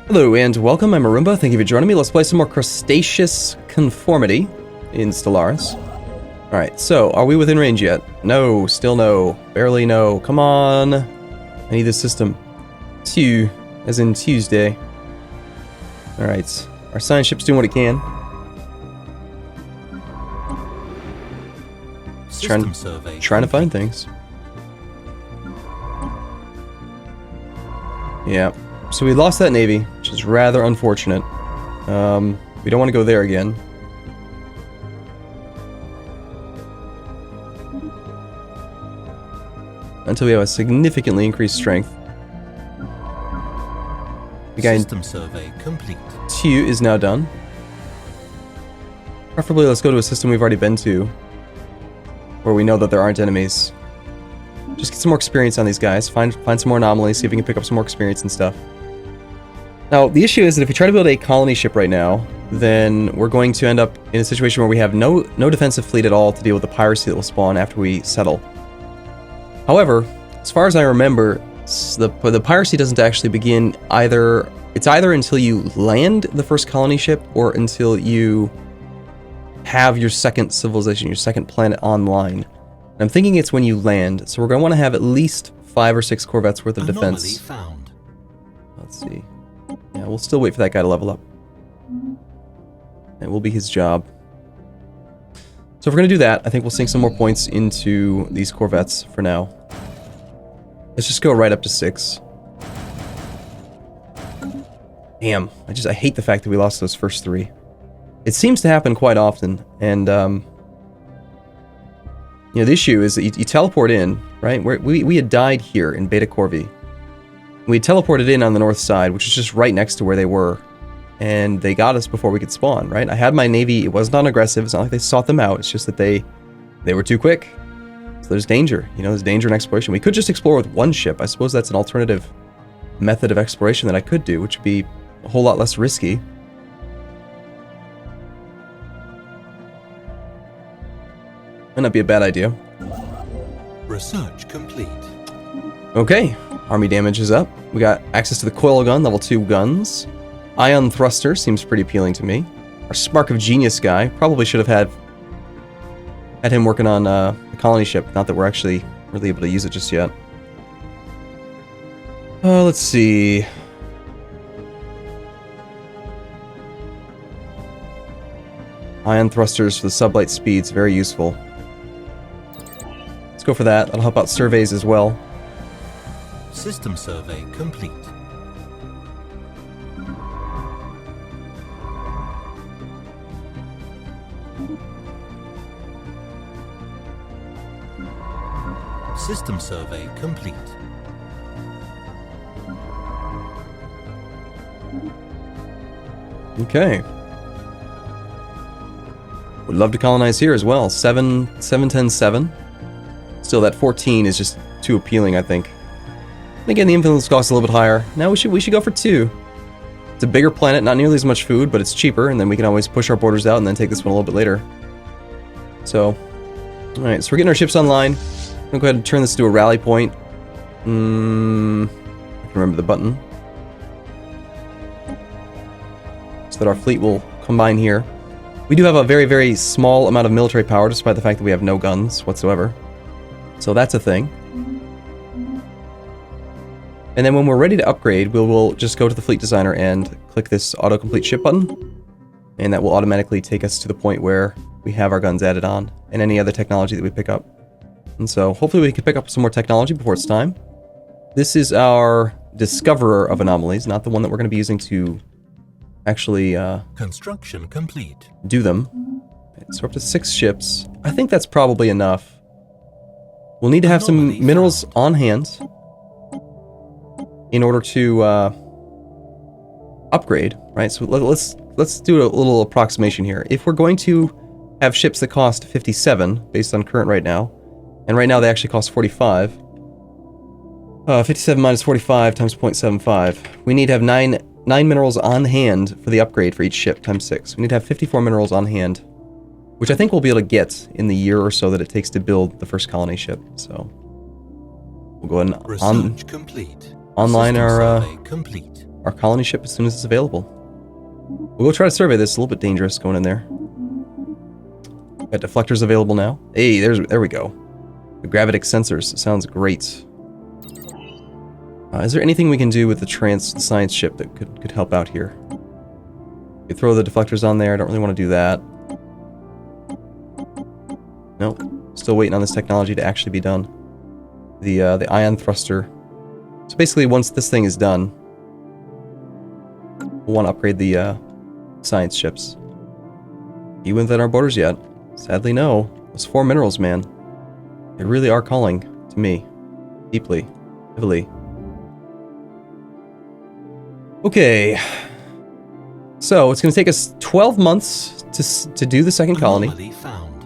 Hello and welcome, I'm Arumba, thank you for joining me. Let's play some more Crustaceous Confirmity in Stellaris. Alright, so, are we within range yet? No, still no. Barely no. Come on. I need this system. Two, as in Tuesday. Alright, our science ship's doing what it can. Trying to find things. Yeah. So we lost that navy, which is rather unfortunate. We don't want to go there again. Until we have a significantly increased strength. The guy System survey complete. 2 is now done. Preferably let's go to a system we've already been to, where we know that there aren't enemies. Just get some more experience on these guys, find some more anomalies, see if we can pick up some more experience and stuff. Now, the issue is that if we try to build a colony ship right now, then we're going to end up in a situation where we have no defensive fleet at all to deal with the piracy that will spawn after we settle. However, as far as I remember, the piracy doesn't actually begin either... It's either until you land the first colony ship, or until you have your second civilization, your second planet online. And I'm thinking it's when you land, so we're going to want to have at least 5 or 6 corvettes worth of Anomaly defense. found. Let's see. Yeah, we'll still wait for that guy to level up. It will be his job. So if we're going to do that, I think we'll sink some more points into these corvettes for now. Let's just go right up to 6. Damn, I hate the fact that we lost those first 3. It seems to happen quite often, and you know, the issue is that you teleport in, right? We had died here in Beta Corvi. We teleported in on the north side, which is just right next to where they were, and they got us before we could spawn, right? I had my navy, it was not aggressive, it's not like they sought them out, it's just that they were too quick. So there's danger, you know, there's danger in exploration. We could just explore with one ship. I suppose that's an alternative method of exploration that I could do, which would be a whole lot less risky. Might not be a bad idea. Research complete. Okay, army damage is up. We got access to the coil gun, level 2 guns. Ion thruster seems pretty appealing to me. Our spark of genius guy, probably should have had him working on the colony ship. Not that we're actually really able to use it just yet. Let's see. Ion thrusters for the sublight speeds, very useful. Let's go for that. That'll help out surveys as well. System survey complete. System survey complete. Okay. Would love to colonize here as well. 7, 10, 7. Still, that 14 is just too appealing, I think. And again, the influence cost is a little bit higher. Now we should go for 2. It's a bigger planet, not nearly as much food, but it's cheaper, and then we can always push our borders out and then take this one a little bit later. So, alright, so we're getting our ships online. I'm gonna go ahead and turn this to a rally point. I can remember the button. So that our fleet will combine here. We do have a very, very small amount of military power, despite the fact that we have no guns whatsoever. So that's a thing. And then when we're ready to upgrade, we'll just go to the fleet designer and click this autocomplete ship button. And that will automatically take us to the point where we have our guns added on, and any other technology that we pick up. And so hopefully we can pick up some more technology before it's time. This is our discoverer of anomalies, not the one that we're going to be using to actually Construction complete. do them. So we're up to 6 ships. I think that's probably enough. We'll need to have some minerals on hand in order to upgrade, right? So let's do a little approximation here. If we're going to have ships that cost 57 based on current right now, and right now they actually cost 45. 57 minus 45 times 0.75. We need to have 9 minerals on hand for the upgrade for each ship times 6. We need to have 54 minerals on hand, which I think we'll be able to get in the year or so that it takes to build the first colony ship. So we'll go ahead and online our our colony ship as soon as it's available. We'll go try to survey this. It's a little bit dangerous going in there. Got deflectors available now. Hey, there we go. The gravitic sensors. Sounds great. Is there anything we can do with the science ship that could help out here? We throw the deflectors on there. I don't really want to do that. Nope. Still waiting on this technology to actually be done. The ion thruster. So basically, once this thing is done, we'll want to upgrade the science ships. You within our borders yet? Sadly, no. Those 4 minerals, man. They really are calling to me. Deeply. Heavily. Okay. So, it's going to take us 12 months to do the second colony. Anomaly found.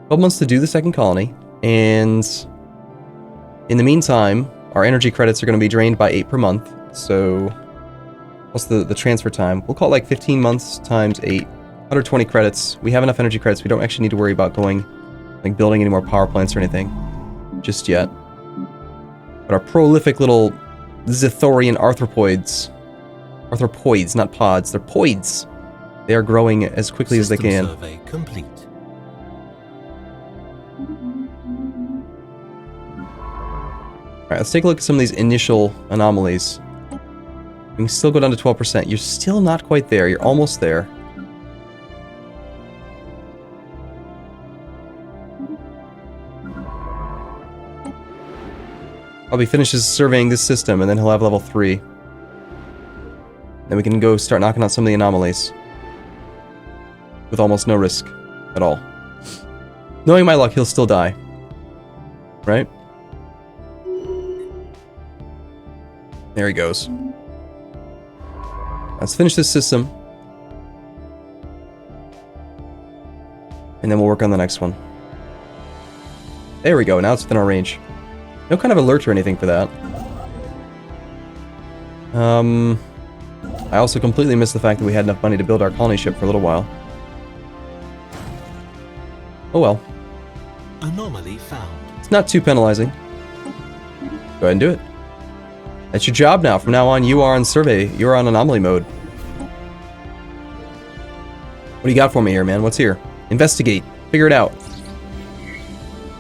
12 months to do the second colony. And in the meantime, our energy credits are going to be drained by 8 per month. So, plus the transfer time. We'll call it like 15 months times 8. 120 credits. We have enough energy credits. We don't actually need to worry about building any more power plants or anything just yet. But our prolific little Zithorian arthropoids, not pods, they're poids. They are growing as quickly as they can. Survey complete. Alright, let's take a look at some of these initial anomalies. We can still go down to 12%. You're still not quite there. You're almost there. Probably finishes surveying this system, and then he'll have level 3. Then we can go start knocking out some of the anomalies. With almost no risk at all. Knowing my luck, he'll still die. Right? There he goes. Let's finish this system. And then we'll work on the next one. There we go, now it's within our range. No kind of alert or anything for that. I also completely missed the fact that we had enough money to build our colony ship for a little while. Oh well. Anomaly found. It's not too penalizing. Go ahead and do it. That's your job now. From now on, you are on survey. You're on anomaly mode. What do you got for me here, man? What's here? Investigate. Figure it out.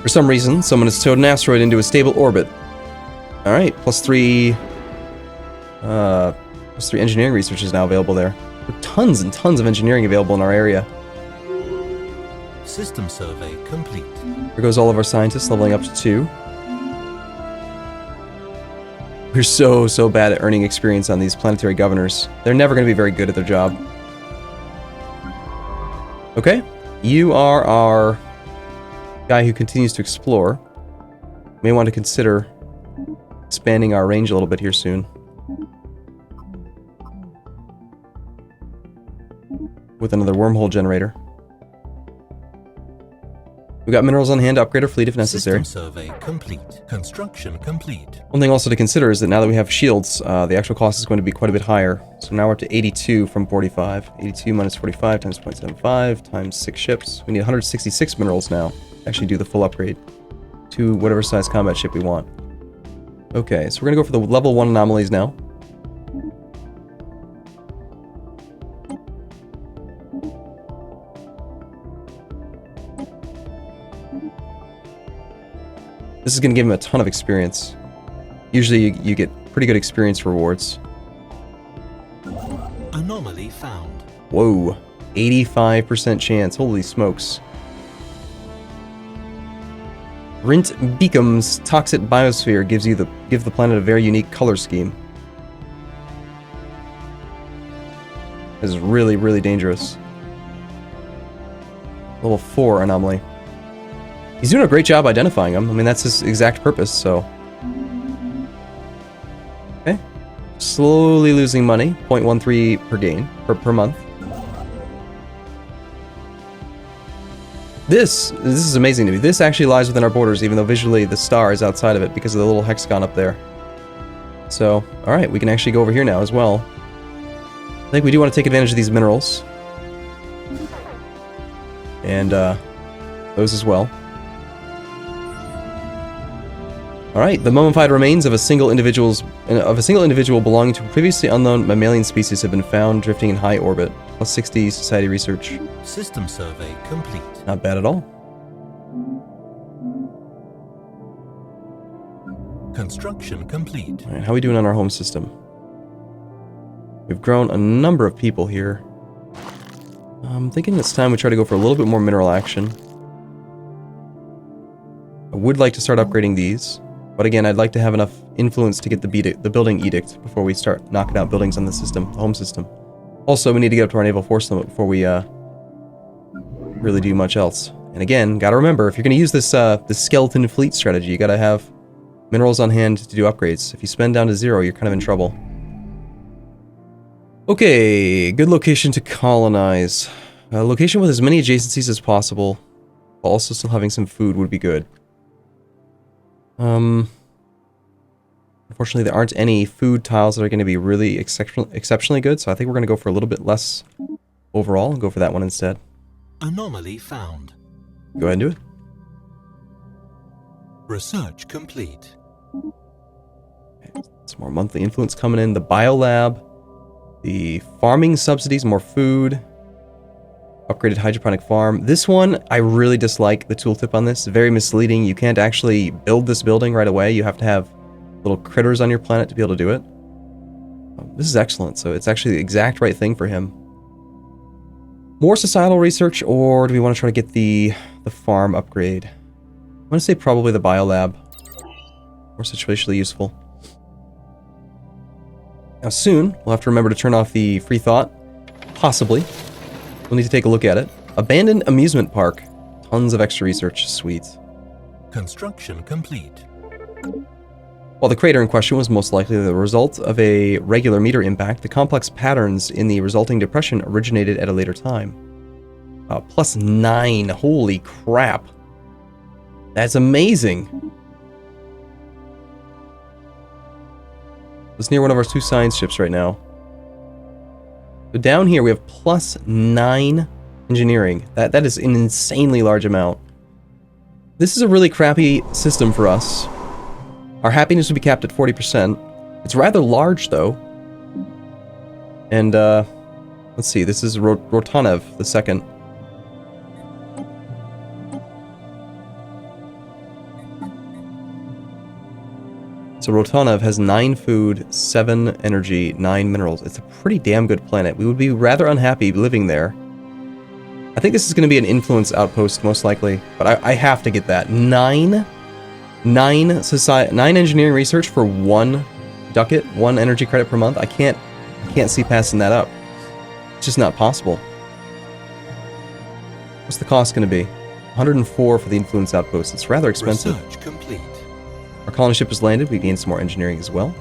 For some reason, someone has towed an asteroid into a stable orbit. Alright, +3... +3 engineering research is now available there. There are tons and tons of engineering available in our area. System survey complete. There goes all of our scientists leveling up to 2. We're so bad at earning experience on these planetary governors. They're never going to be very good at their job. Okay, you are our guy who continues to explore. May want to consider expanding our range a little bit here soon. With another wormhole generator. We've got minerals on hand to upgrade our fleet if necessary. System survey complete. Construction complete. One thing also to consider is that now that we have shields, the actual cost is going to be quite a bit higher. So now we're up to 82 from 45. 82 minus 45 times 0.75 times 6 ships. We need 166 minerals now to actually do the full upgrade to whatever size combat ship we want. Okay, so we're going to go for the level 1 anomalies now. This is going to give him a ton of experience. Usually you get pretty good experience rewards. Anomaly found. Whoa, 85% chance. Holy smokes. Rint Beacon's toxic biosphere gives the planet a very unique color scheme. This is really, really dangerous. Level 4 anomaly. He's doing a great job identifying them. I mean, that's his exact purpose, so... Okay. Slowly losing money. 0.13 per month. This is amazing to me. This actually lies within our borders, even though visually the star is outside of it because of the little hexagon up there. So, alright, we can actually go over here now as well. I think we do want to take advantage of these minerals. And, those as well. Alright, the mummified remains of a single individual belonging to a previously unknown mammalian species have been found drifting in high orbit. Plus 60 society research. System survey complete. Not bad at all. Construction complete. Alright, how are we doing on our home system? We've grown a number of people here. I'm thinking it's time we try to go for a little bit more mineral action. I would like to start upgrading these. But again, I'd like to have enough influence to get the building edict before we start knocking out buildings on the system, the home system. Also, we need to get up to our naval force limit before we really do much else. And again, gotta remember, if you're gonna use this skeleton fleet strategy, you gotta have minerals on hand to do upgrades. If you spend down to 0, you're kind of in trouble. Okay, good location to colonize. A location with as many adjacencies as possible, while also still having some food would be good. Unfortunately, there aren't any food tiles that are going to be really exceptionally good, so I think we're going to go for a little bit less overall and go for that one instead. Anomaly found. Go ahead and do it. Research complete. Okay, some more monthly influence coming in. The biolab, the farming subsidies, more food, upgraded hydroponic farm. This one, I really dislike the tooltip on this. Very misleading. You can't actually build this building right away. You have to have little critters on your planet to be able to do it. This is excellent, so it's actually the exact right thing for him. More societal research, or do we want to try to get the farm upgrade? I'm going to say probably the biolab. More situationally useful. Now soon, we'll have to remember to turn off the free thought. Possibly. We'll need to take a look at it. Abandoned amusement park. Tons of extra research. Sweet. Construction complete. While the crater in question was most likely the result of a regular meteor impact, the complex patterns in the resulting depression originated at a later time. Plus 9. Holy crap. That's amazing. It's near one of our 2 science ships right now. So down here we have plus 9 engineering. That is an insanely large amount. This is a really crappy system for us. Our happiness would be capped at 40%. It's rather large though. And let's see, this is Rotanev the second. So Rotanev has 9 food, 7 energy, 9 minerals. It's a pretty damn good planet. We would be rather unhappy living there. I think this is going to be an influence outpost, most likely. But I have to get that. 9 engineering research for 1 ducat, 1 energy credit per month. I can't see passing that up. It's just not possible. What's the cost going to be? 104 for the influence outpost. It's rather expensive. Research complete. Our colony ship has landed. We gained some more engineering as well.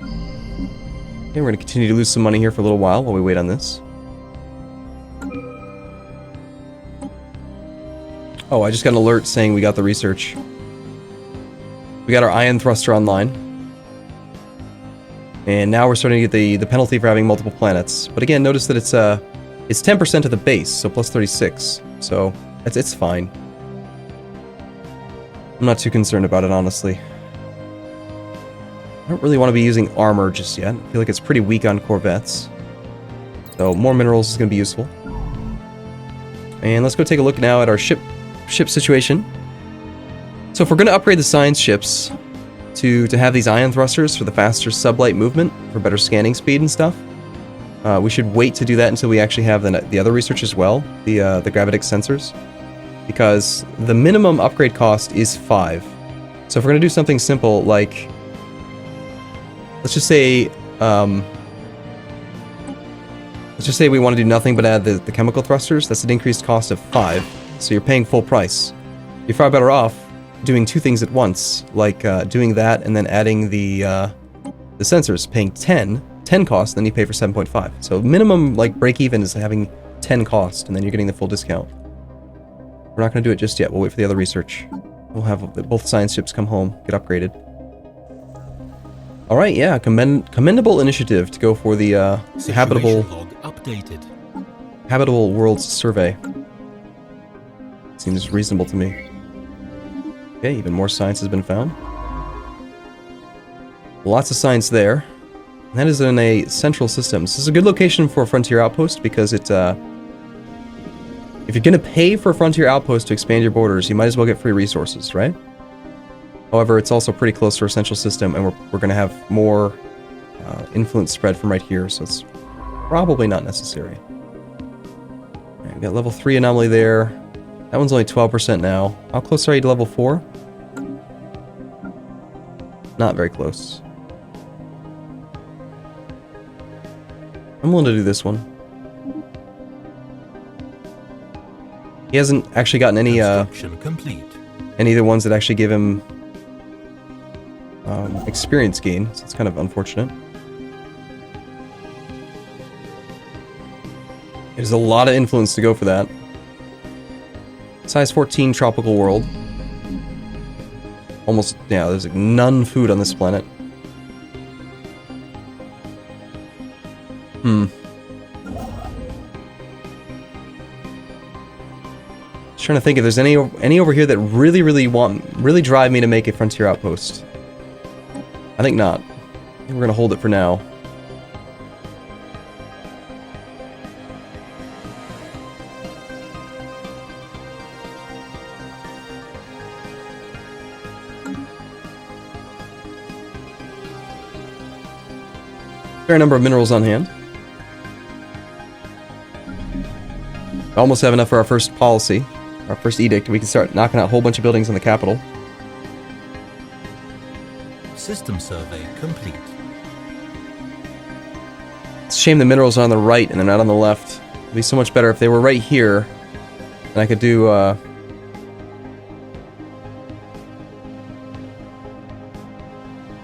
Okay, we're going to continue to lose some money here for a little while we wait on this. Oh, I just got an alert saying we got the research. We got our ion thruster online. And now we're starting to get the penalty for having multiple planets. But again, notice that it's 10% of the base, so plus 36. So it's fine. I'm not too concerned about it, honestly. I don't really want to be using armor just yet. I feel like it's pretty weak on corvettes. So more minerals is going to be useful. And let's go take a look now at our ship situation. So if we're going to upgrade the science ships to have these ion thrusters for the faster sublight movement, for better scanning speed and stuff, we should wait to do that until we actually have the other research as well, the gravitic sensors. Because the minimum upgrade cost is 5. So if we're going to do something simple like, let's just say we want to do nothing but add the chemical thrusters, that's an increased cost of 5. So you're paying full price. You're far better off doing 2 things at once, like doing that and then adding the sensors, paying 10 cost, then you pay for 7.5. So minimum like break even is having 10 cost, and then you're getting the full discount. We're not going to do it just yet. We'll wait for the other research. We'll have both science ships come home, get upgraded. All right, yeah, commendable initiative to go for the habitable log updated. habitable worlds survey. Seems reasonable to me. Okay, even more science has been found. Lots of science there. And that is in a central system. This is a good location for a frontier outpost because it, if you're going to pay for a frontier outpost to expand your borders, you might as well get free resources, right? However, it's also pretty close to our central system, and we're going to have more influence spread from right here, so it's probably not necessary. Right, we got level 3 anomaly there. That one's only 12% now. How close are you to level 4? Not very close. I'm willing to do this one. He hasn't actually gotten any complete. any of the ones that actually give him experience gain, so it's kind of unfortunate. There's a lot of influence to go for that. Size 14 tropical world. Almost, yeah, there's like none food on this planet. Just trying to think if there's any over here that really drive me to make a frontier outpost. I think not. I think we're gonna hold it for now. Fair number of minerals on hand. Almost have enough for our first policy, our first edict. We can start knocking out a whole bunch of buildings in the capital. System survey complete. It's a shame the minerals are on the right and they're not on the left. It'd be so much better if they were right here, and I could do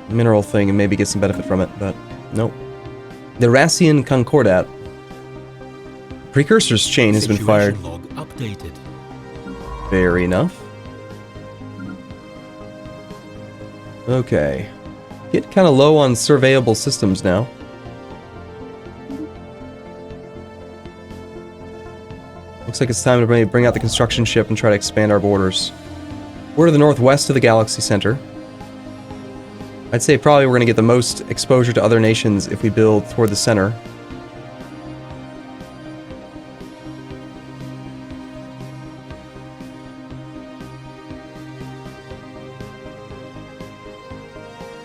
mineral thing and maybe get some benefit from it, but nope. The Rassian Concordat. Precursor's chain has been fired. Log updated. Fair enough. Okay. Get kind of low on surveyable systems now. Looks like it's time to maybe bring out the construction ship and try to expand our borders. We're to the northwest of the galaxy center. I'd say probably we're going to get the most exposure to other nations if we build toward the center.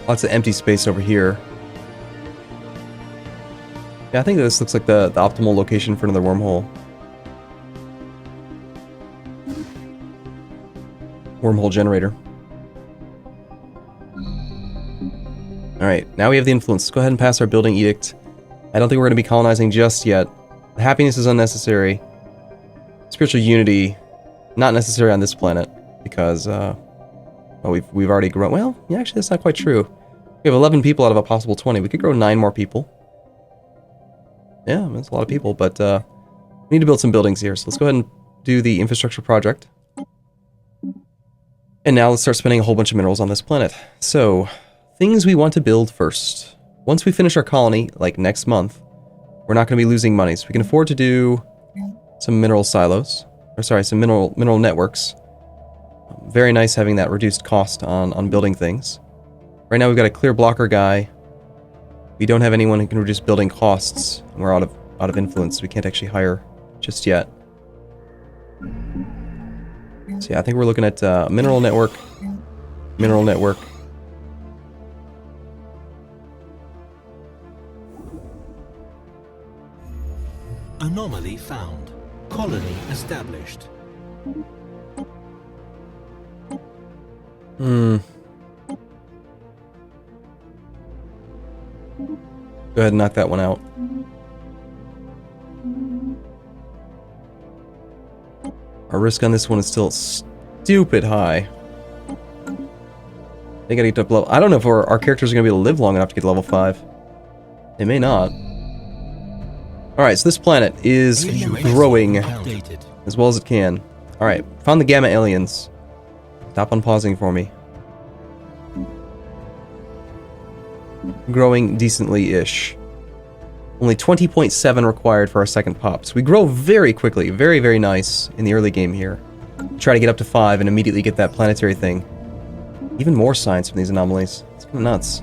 Lots of empty space over here. Yeah, I think this looks like the optimal location for another wormhole. Wormhole generator. Alright, now we have the influence. Let's go ahead and pass our building edict. I don't think we're going to be colonizing just yet. Happiness is unnecessary. Spiritual unity, not necessary on this planet, because, well, we've already grown. Well, yeah, actually, that's not quite true. We have 11 people out of a possible 20. We could grow 9 more people. Yeah, that's a lot of people, but we need to build some buildings here, so let's go ahead and do the infrastructure project. And now let's start spending a whole bunch of minerals on this planet. So, things we want to build first. Once we finish our colony, like next month, we're not going to be losing money, so we can afford to do some mineral silos. Or sorry, some mineral networks. Very nice having that reduced cost on building things. Right now we've got a clear blocker guy. We don't have anyone who can reduce building costs. And we're out of influence, so we can't actually hire just yet. So yeah, I think we're looking at mineral network. Mineral network. Anomaly found. Colony established. Go ahead and knock that one out. Our risk on this one is still stupid high. They gotta get to level. I don't know if our characters are gonna be able to live long enough to get to level 5. They may not. Alright, so this planet is growing as well as it can. Alright, found the gamma aliens. Stop unpausing for me. Growing decently-ish. Only 20.7 required for our second pop. So we grow very quickly. Very, very nice in the early game here. Try to get up to 5 and immediately get that planetary thing. Even more science from these anomalies. It's kind of nuts.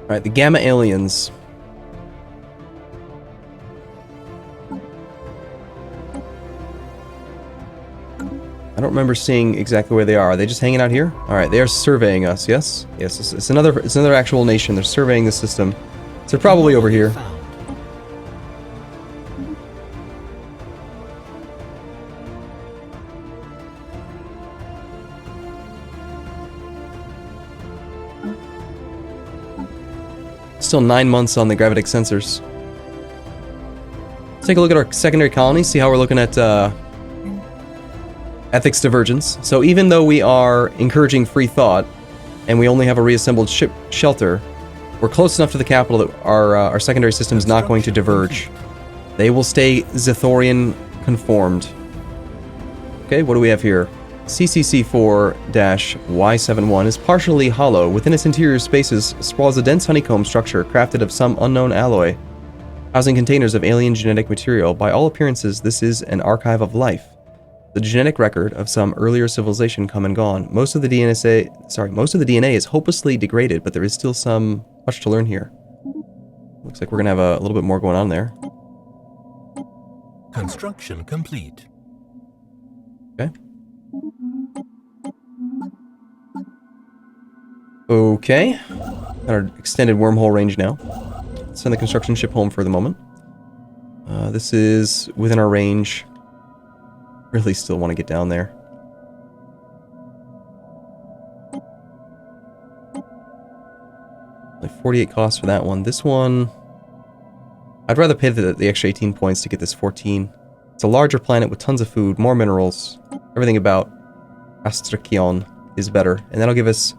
Alright, the Gamma aliens. I don't remember seeing exactly where they are. Are they just hanging out here? Alright, they are surveying us, yes? Yes, it's another actual nation. They're surveying the system. So they're probably over here. Found. Still 9 months on the gravitic sensors. Let's take a look at our secondary colony, see how we're looking at ethics divergence. So even though we are encouraging free thought, and we only have a reassembled ship shelter, we're close enough to the capital that our secondary system is not going to diverge. They will stay Zethorian conformed. Okay, what do we have here? CCC4-Y71 is partially hollow. Within its interior spaces sprawls a dense honeycomb structure crafted of some unknown alloy, housing containers of alien genetic material. By all appearances, this is an archive of life, the genetic record of some earlier civilization come and gone. Most of the DNA is hopelessly degraded, but there is still much to learn here. Looks like we're gonna have a little bit more going on there. Construction complete. Okay. Okay. Got our extended wormhole range now. Let's send the construction ship home for the moment. This is within our range. Really still want to get down there. Like 48 costs for that one. This one, I'd rather pay the extra 18 points to get this 14. It's a larger planet with tons of food, more minerals. Everything about Astrakion is better, and that'll give us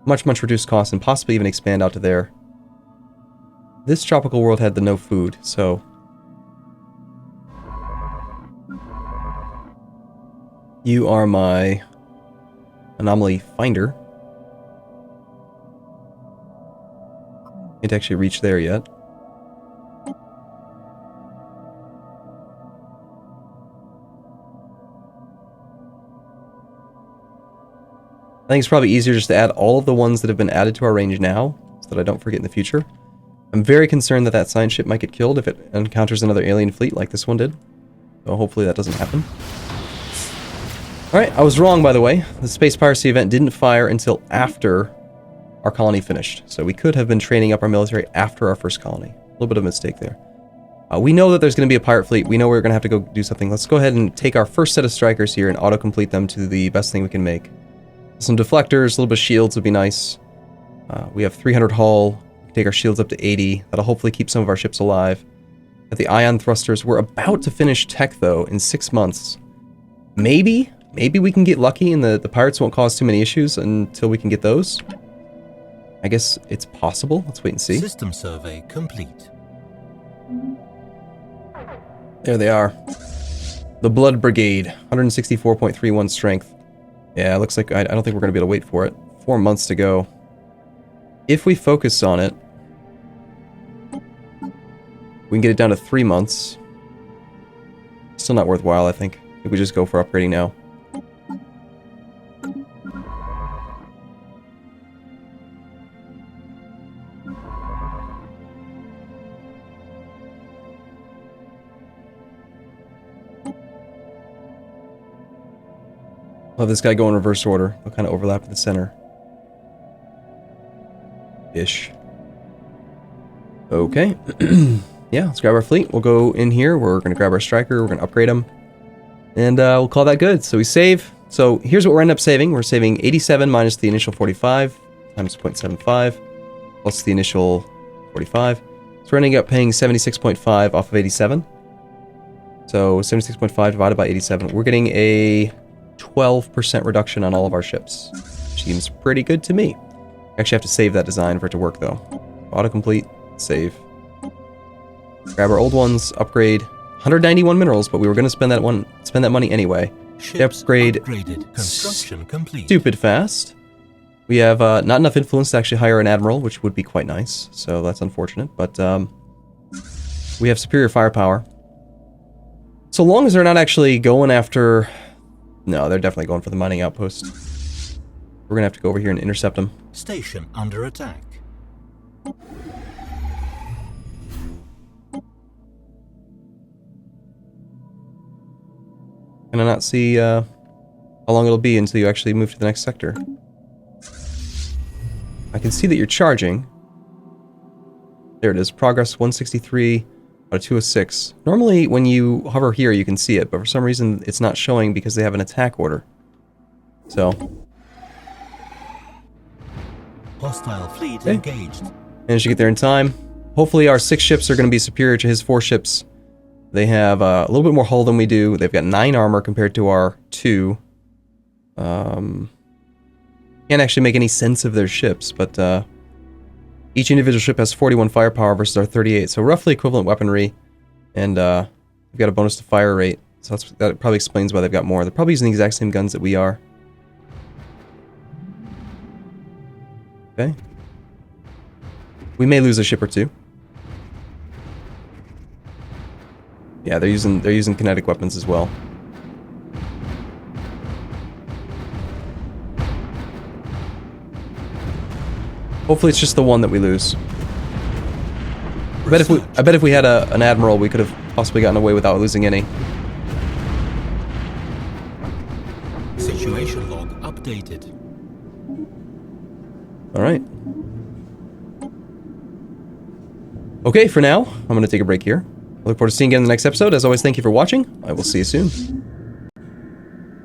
much reduced costs and possibly even expand out to there. This tropical world had the no food, so you are my anomaly finder. Can't actually reach there yet. I think it's probably easier just to add all of the ones that have been added to our range now, so that I don't forget in the future. I'm very concerned that science ship might get killed if it encounters another alien fleet like this one did. So hopefully that doesn't happen. Alright, I was wrong, by the way. The space piracy event didn't fire until after our colony finished. So we could have been training up our military after our first colony. A little bit of a mistake there. We know that there's going to be a pirate fleet. We know we're going to have to go do something. Let's go ahead and take our first set of strikers here and auto-complete them to the best thing we can make. Some deflectors, a little bit of shields would be nice. We have 300 hull. We can take our shields up to 80. That'll hopefully keep some of our ships alive. At the ion thrusters, we're about to finish tech, though, in 6 months. Maybe we can get lucky and the pirates won't cause too many issues until we can get those. I guess it's possible. Let's wait and see. System survey complete. There they are. The Blood Brigade, 164.31 strength. Yeah, it looks like I don't think we're going to be able to wait for it. 4 months to go. If we focus on it, we can get it down to 3 months. Still not worthwhile, I think. I think we just go for upgrading now. I'll have this guy go in reverse order. They'll kind of overlap at the center. Ish. Okay. Yeah, let's grab our fleet. We'll go in here. We're going to grab our striker. We're going to upgrade him. And we'll call that good. So we save. So here's what we're ending up saving. We're saving 87 minus the initial 45 times 0.75 plus the initial 45. So we're ending up paying 76.5 off of 87. So 76.5 divided by 87. We're getting a 12% reduction on all of our ships. Seems pretty good to me. Actually have to save that design for it to work though. Autocomplete, save. Grab our old ones, upgrade. 191 minerals, but we were going to spend that money anyway. Ships Upgrade upgraded. Construction complete. stupid fast. We have not enough influence to actually hire an admiral, which would be quite nice. So that's unfortunate, but we have superior firepower. So long as they're not actually going after... No, they're definitely going for the mining outpost. We're going to have to go over here and intercept them. Station under attack. Can I not see how long it'll be until you actually move to the next sector? I can see that you're charging. There it is. Progress 163 out of 206. Normally, when you hover here, you can see it, but for some reason, it's not showing because they have an attack order. So. Hostile fleet Okay. engaged. Managed to get there in time. Hopefully, our 6 ships are going to be superior to his 4 ships. They have a little bit more hull than we do. They've got 9 armor compared to our 2. Can't actually make any sense of their ships, but each individual ship has 41 firepower versus our 38, so roughly equivalent weaponry, and we've got a bonus to fire rate, so that probably explains why they've got more. They're probably using the exact same guns that we are. Okay. We may lose a ship or 2. Yeah, they're using kinetic weapons as well. Hopefully it's just the one that we lose. I bet if we had an admiral, we could have possibly gotten away without losing any. Situation log updated. All right. Okay, for now, I'm going to take a break here. I look forward to seeing you again in the next episode. As always, thank you for watching. I will see you soon.